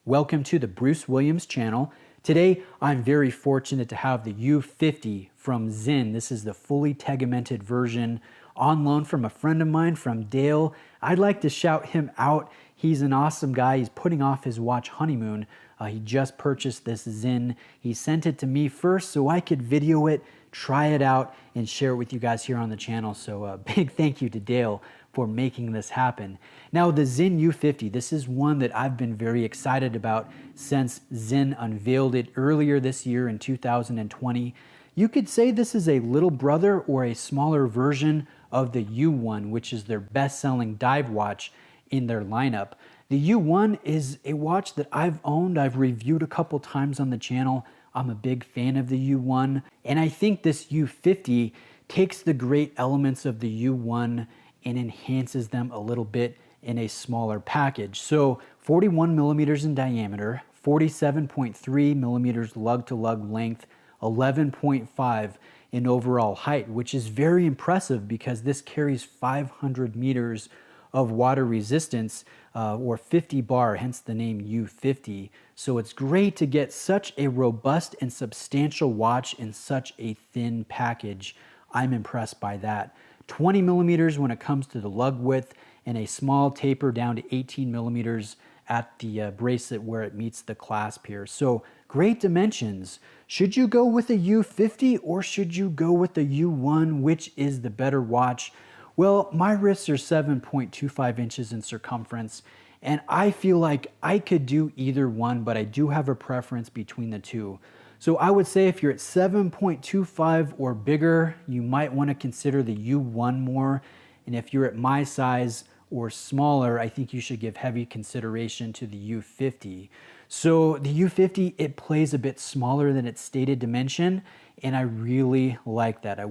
Welcome to the Bruce Williams channel. Today, I'm very fortunate to have the U50 from Sinn. This is the fully tegimented version on loan from a friend of mine from Dail. I'd like to shout him out. He's an awesome guy. He's putting off his watch honeymoon. He just purchased this Sinn. He sent it to me first so I could video it, try it out, and share it with you guys here on the channel. So a big thank you to Dail for making this happen. Now the Sinn U50, this is one that I've been very excited about since Sinn unveiled it earlier this year in 2020. You could say this is a little brother or a smaller version of the U1, which is their best-selling dive watch in their lineup. The U1 is a watch that I've owned. I've reviewed a couple times on the channel. I'm a big fan of the U1, and I think this U50 takes the great elements of the U1 and enhances them a little bit in a smaller package. So 41 millimeters in diameter, 47.3 millimeters lug-to-lug length, 11.5 in overall height, which is very impressive because this carries 500 meters of water resistance or 50 bar, hence the name U50. So it's great to get such a robust and substantial watch in such a thin package. I'm impressed by that. 20 millimeters when it comes to the lug width, and a small taper down to 18 millimeters at the bracelet where it meets the clasp here. So great dimensions. Should you go with a U50 or should you go with the U1? Which is the better watch? Well, my wrists are 7.25 inches in circumference, and I feel like I could do either one, but I do have a preference between the two. So I would say if you're at 7.25 or bigger, you might want to consider the U1 more. And if you're at my size or smaller, I think you should give heavy consideration to the U50. So the U50, it plays a bit smaller than its stated dimension, and I really like that. I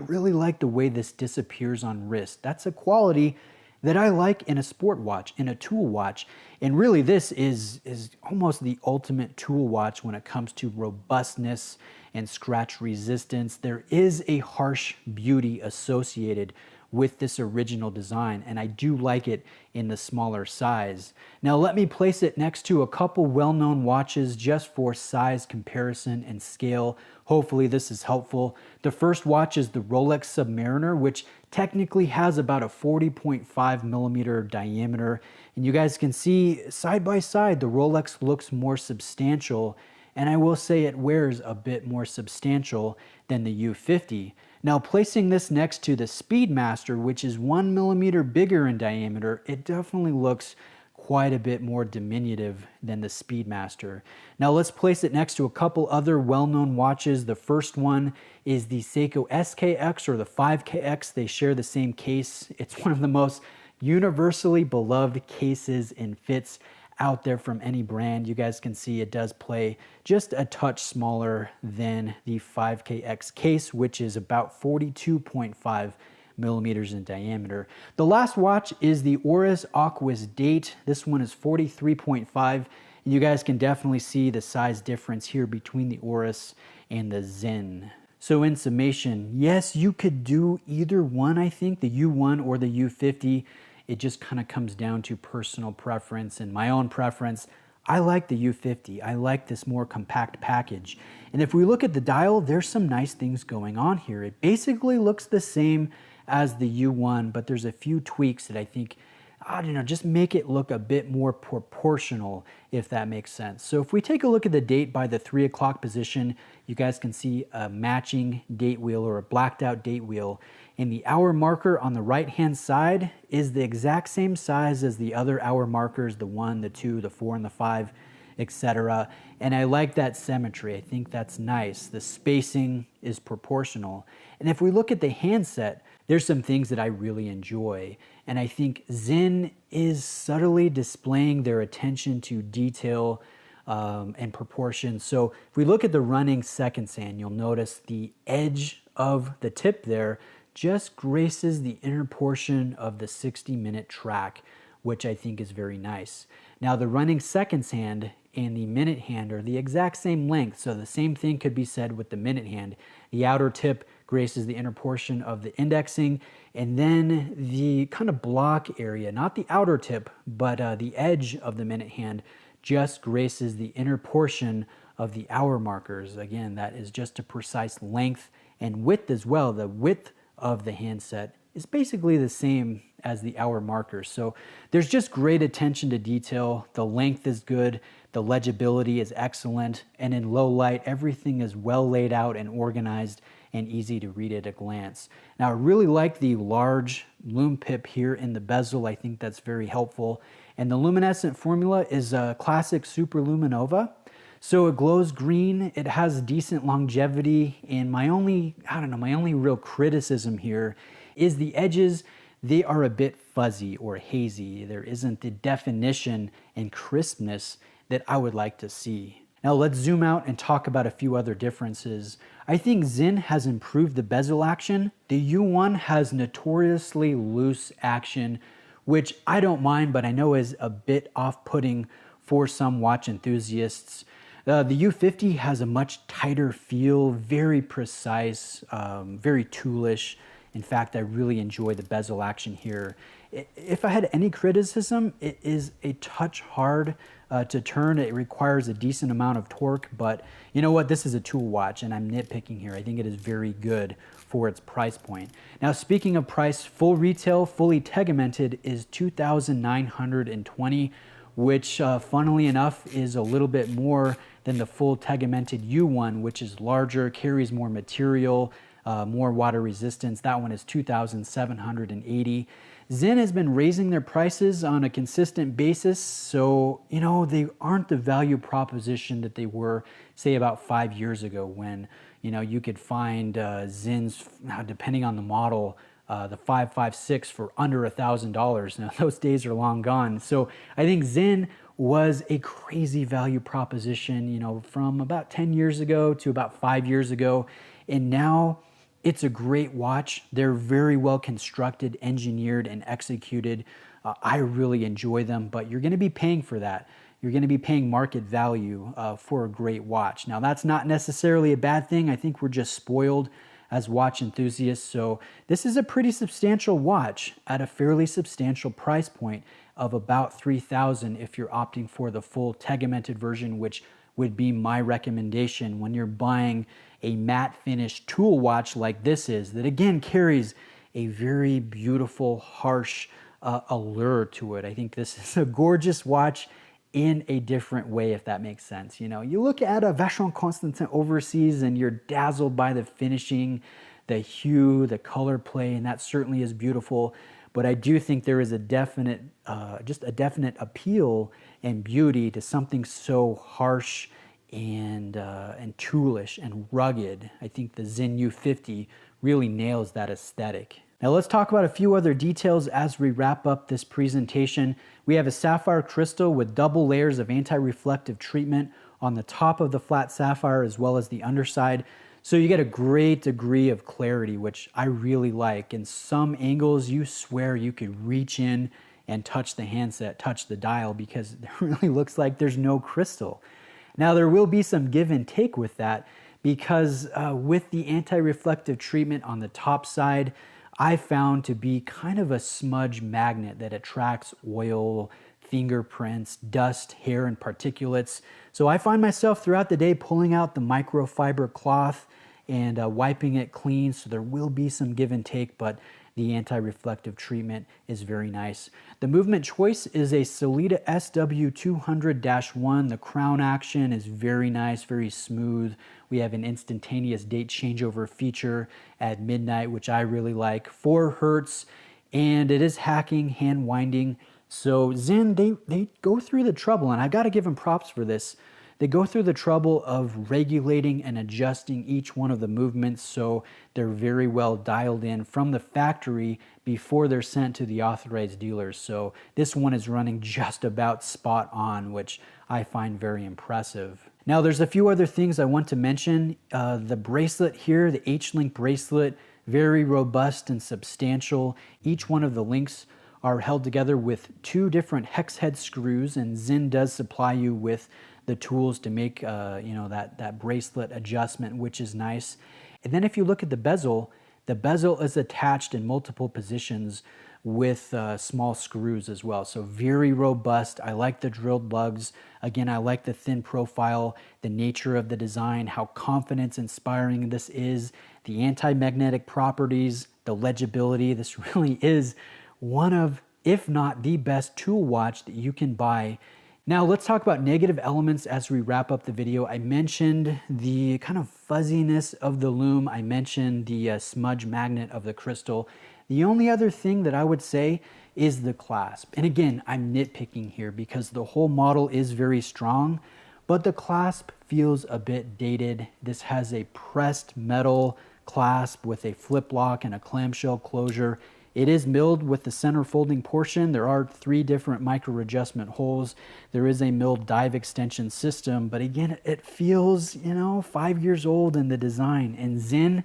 really like the way this disappears on wrist. That's a quality that I like in a sport watch, in a tool watch. And really this is almost the ultimate tool watch when it comes to robustness and scratch resistance. There is a harsh beauty associated with this original design, and I do like it in the smaller size. Now let me place it next to a couple well-known watches just for size comparison and scale. Hopefully this is helpful. The first watch is the Rolex Submariner, which technically has about a 40.5 millimeter diameter. And you guys can see side by side, the Rolex looks more substantial, and I will say it wears a bit more substantial than the U50. Now placing this next to the Speedmaster, which is 1 millimeter bigger in diameter, it definitely looks quite a bit more diminutive than the Speedmaster. Now let's place it next to a couple other well-known watches. The first one is the Seiko SKX or the 5KX. They share the same case. It's one of the most universally beloved cases and fits out there from any brand. You guys can see it does play just a touch smaller than the 5KX case, which is about 42.5 millimeters in diameter. The last watch is the Oris Aqua's Date. This one is 43.5, and you guys can definitely see the size difference here between the Oris and the Sinn. So in summation, yes, you could do either one, I think, the U1 or the U50. It just kind of comes down to personal preference and my own preference. I like the U50. I like this more compact package. And if we look at the dial, there's some nice things going on here. It basically looks the same as the U1, but there's a few tweaks that I think, I don't know, just make it look a bit more proportional, if that makes sense. So if we take a look at the date by the 3 o'clock position, you guys can see a matching date wheel or a blacked out date wheel. And the hour marker on the right-hand side is the exact same size as the other hour markers, the 1, the 2, the 4, and the 5, etc. And I like that symmetry. I think that's nice. The spacing is proportional. And if we look at the handset, there's some things that I really enjoy. And I think Sinn is subtly displaying their attention to detail and proportion. So if we look at the running seconds hand, you'll notice the edge of the tip there just graces the inner portion of the 60-minute track, which I think is very nice. Now the running seconds hand and the minute hand are the exact same length, so the same thing could be said with the minute hand. The outer tip graces the inner portion of the indexing, and then the kind of block area, not the outer tip, but the edge of the minute hand just graces the inner portion of the hour markers. Again, that is just a precise length and width as well. The width of the handset is basically the same as the hour markers. So there's just great attention to detail. The length is good, the legibility is excellent, and in low light, everything is well laid out and organized and easy to read at a glance. Now, I really like the large lume pip here in the bezel. I think that's very helpful. And the luminescent formula is a classic super luminova. So it glows green, it has decent longevity, and my only real criticism here is the edges. They are a bit fuzzy or hazy. There isn't the definition and crispness that I would like to see. Now let's zoom out and talk about a few other differences. I think Sinn has improved the bezel action. The U1 has notoriously loose action, which I don't mind, but I know is a bit off-putting for some watch enthusiasts. The U50 has a much tighter feel, very precise, very toolish. In fact, I really enjoy the bezel action here. If I had any criticism, it is a touch hard to turn. It requires a decent amount of torque, but you know what? This is a tool watch and I'm nitpicking here. I think it is very good for its price point. Now, speaking of price, full retail, fully tegimented is $2,920, which funnily enough is a little bit more than the full tegimented U1, which is larger, carries more material, more water resistance. That one is $2,780. Sinn has been raising their prices on a consistent basis, so you know they aren't the value proposition that they were, say, about 5 years ago, when you could find Sinn's, depending on the model, the 556 for under $1,000. Now those days are long gone. So I think Sinn was a crazy value proposition, from about 10 years ago to about 5 years ago, and now it's a great watch. They're very well constructed, engineered, and executed. I really enjoy them, but you're going to be paying for that. You're going to be paying market value for a great watch. Now, that's not necessarily a bad thing. I think we're just spoiled as watch enthusiasts. So this is a pretty substantial watch at a fairly substantial price point of about $3,000 if you're opting for the full tegimented version, which would be my recommendation when you're buying a matte finish tool watch like this is, that again carries a very beautiful, harsh allure to it. I think this is a gorgeous watch in a different way, if that makes sense. You look at a Vacheron Constantin Overseas and you're dazzled by the finishing, the hue, the color play, and that certainly is beautiful. But I do think there is a definite, just a definite appeal and beauty to something so harsh and toolish and rugged. I think the Sinn U50 really nails that aesthetic. Now let's talk about a few other details as we wrap up this presentation. We have a sapphire crystal with double layers of anti-reflective treatment on the top of the flat sapphire as well as the underside. So you get a great degree of clarity, which I really like. In some angles, you swear you could reach in and touch the handset, touch the dial, because it really looks like there's no crystal. Now there will be some give and take with that, because with the anti-reflective treatment on the top side, I found to be kind of a smudge magnet that attracts oil, fingerprints, dust, hair, and particulates. So I find myself throughout the day pulling out the microfiber cloth and wiping it clean. So there will be some give and take, but the anti-reflective treatment is very nice. The movement choice is a Sellita SW200-1. The crown action is very nice, very smooth. We have an instantaneous date changeover feature at midnight, which I really like. 4 hertz, and it is hacking, hand winding. So Sinn, they go through the trouble, and I got to give them props for this. They go through the trouble of regulating and adjusting each one of the movements, so they're very well dialed in from the factory before they're sent to the authorized dealers. So this one is running just about spot on, which I find very impressive. Now there's a few other things I want to mention. The bracelet here, the H-Link bracelet, very robust and substantial. Each one of the links are held together with 2 different hex head screws, and Sinn does supply you with the tools to make that bracelet adjustment, which is nice. And then if you look at the bezel is attached in multiple positions with small screws as well. So very robust. I like the drilled lugs. Again, I like the thin profile, the nature of the design, how confidence inspiring this is, the anti-magnetic properties, the legibility. This really is one of, if not the best tool watch that you can buy. Now let's talk about negative elements as we wrap up the video. I mentioned the kind of fuzziness of the lume. I mentioned the smudge magnet of the crystal. The only other thing that I would say is the clasp. And again, I'm nitpicking here because the whole model is very strong, but the clasp feels a bit dated. This has a pressed metal clasp with a flip lock and a clamshell closure. It is milled with the center folding portion. There are 3 different micro adjustment holes. There is a milled dive extension system, but again, it feels, 5 years old in the design. And Sinn,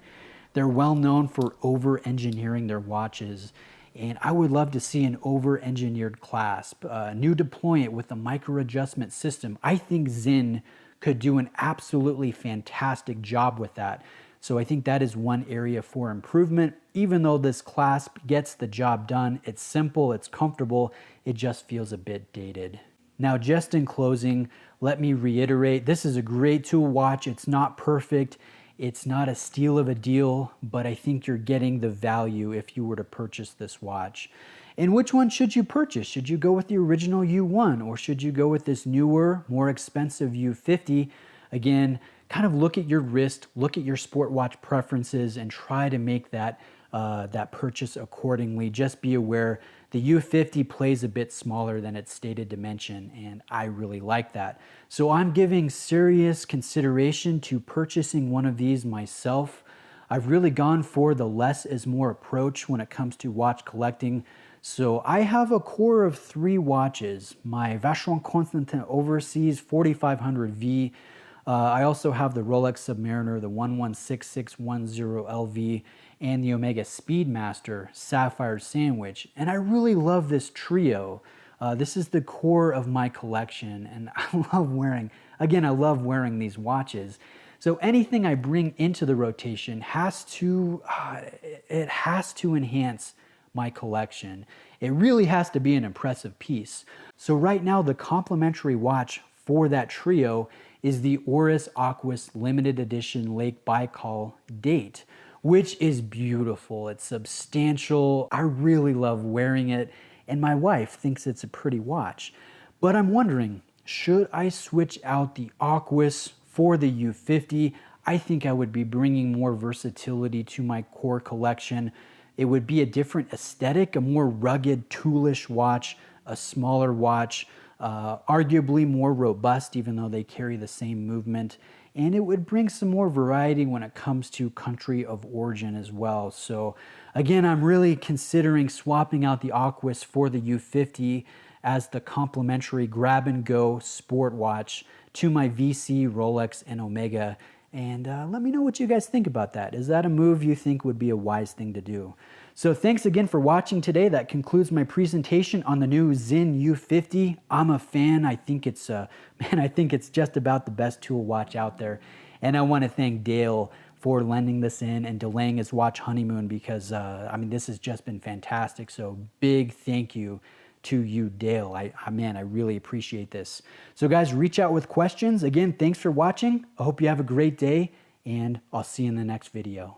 they're well known for over-engineering their watches. And I would love to see an over-engineered clasp, new deployment with the micro adjustment system. I think Sinn could do an absolutely fantastic job with that. So I think that is one area for improvement. Even though this clasp gets the job done, it's simple, it's comfortable, it just feels a bit dated. Now, just in closing, let me reiterate, this is a great tool watch. It's not perfect. It's not a steal of a deal, but I think you're getting the value if you were to purchase this watch. And which one should you purchase? Should you go with the original U1 or should you go with this newer, more expensive U50? Again, kind of look at your wrist, look at your sport watch preferences, and try to make that purchase accordingly. Just be aware the U50 plays a bit smaller than its stated dimension, and I really like that. So I'm giving serious consideration to purchasing one of these myself. I've really gone for the less is more approach when it comes to watch collecting. So I have a core of 3 watches, my Vacheron Constantin Overseas 4500V. I also have the Rolex Submariner, the 116610LV, and the Omega Speedmaster Sapphire Sandwich. And I really love this trio. This is the core of my collection, and I love wearing these watches. So anything I bring into the rotation has to enhance my collection. It really has to be an impressive piece. So right now, the complimentary watch for that trio is the Oris limited edition Lake Baikal date, which is beautiful. It's substantial. I really love wearing it, and my wife thinks it's a pretty watch. But I'm wondering, should I switch out the Aquis for the U50? I think I would be bringing more versatility to my core collection. It would be a different aesthetic, a more rugged, toolish watch, a smaller watch, arguably more robust, even though they carry the same movement. And it would bring some more variety when it comes to country of origin as well. So again, I'm really considering swapping out the Aquis for the U50 as the complementary grab-and-go sport watch to my VC, Rolex, and Omega. And let me know what you guys think about that. Is that a move you think would be a wise thing to do? So thanks again for watching today. That concludes my presentation on the new Sinn U50. I'm a fan. I think it's just about the best tool watch out there. And I want to thank Dail for lending this in and delaying his watch honeymoon because, this has just been fantastic. So big thank you to you, Dail. I really appreciate this. So guys, reach out with questions. Again, thanks for watching. I hope you have a great day, and I'll see you in the next video.